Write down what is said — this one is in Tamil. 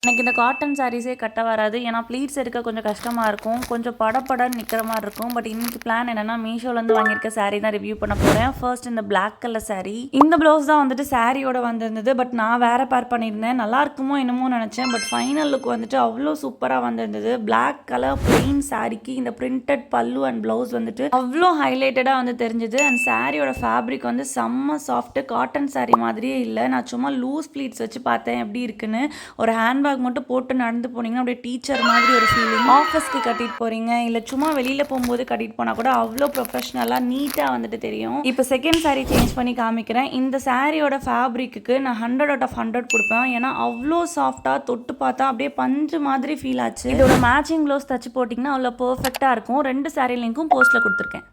எனக்கு இந்த காட்டன் சாரீஸே கட்ட வராது. ஏன்னா ப்ளீட்ஸ் எடுக்க கொஞ்சம் கஷ்டமாக இருக்கும். கொஞ்சம் படபடன்னு நிற்கிற மாதிரி இருக்கும். பட் இன்னைக்கு பிளான் என்னன்னா, மீஷோலேருந்து வாங்கியிருக்க சாரீ தான் ரிவ்யூ பண்ண போகிறேன். ஃபர்ஸ்ட் இந்த பிளாக் கலர் சாரீ. இந்த ப்ளவுஸ் தான் வந்துட்டு சாரியோட வந்திருந்தது. பட் நான் வேற பேர் பண்ணியிருந்தேன். நல்லா இருக்குமோ என்னமோ நினச்சேன். பட் ஃபைனல் லுக் வந்துட்டு அவ்வளோ சூப்பராக வந்திருந்தது. பிளாக் கலர் பிளெயின் சாரிக்கு இந்த பிரிண்டட் பல்லு அண்ட் ப்ளவுஸ் வந்துட்டு அவ்வளோ ஹைலைட்டடாக வந்து தெரிஞ்சுது. அண்ட் சாரியோட ஃபேப்ரிக் வந்து செம்ம சாஃப்ட். காட்டன் சாரீ மாதிரியே இல்லை. நான் சும்மா லூஸ் ப்ளீட்ஸ் வச்சு பார்த்தேன் எப்படி இருக்குன்னு. ஒரு ஹேண்ட் மட்டும் போட்டு நடந்து போனீங்கன்னா அப்படியே டீச்சர் மாதிரி ஒரு ஃபீலிங். ஆஃபீஸ்க்கு கட்டிட்டு போறீங்க இல்லை சும்மா வெளியில போகும்போது கட்டிட்டு போனா கூட அவ்வளோ ப்ரொஃபஷனலாக நீட்டாக வந்துட்டு தெரியும். இப்போ செகண்ட் சாரீ சேஞ்ச் பண்ணி காமிக்கிறேன். இந்த சாரியோட ஃபேப்ரிக்கு நான் 100 out of 100 கொடுப்பேன். ஏன்னா அவ்வளோ சாஃப்டாக தொட்டு பார்த்தா அப்படியே பஞ்சு மாதிரி ஃபீல் ஆச்சு. இதோட மேட்சிங் ப்ளவுஸ் தச்சு போட்டிங்கன்னா அவ்வளோ பர்ஃபெக்டாக இருக்கும். 2 சாரீ லிங்க்கும் போஸ்ட்டில் கொடுத்துருக்கேன்.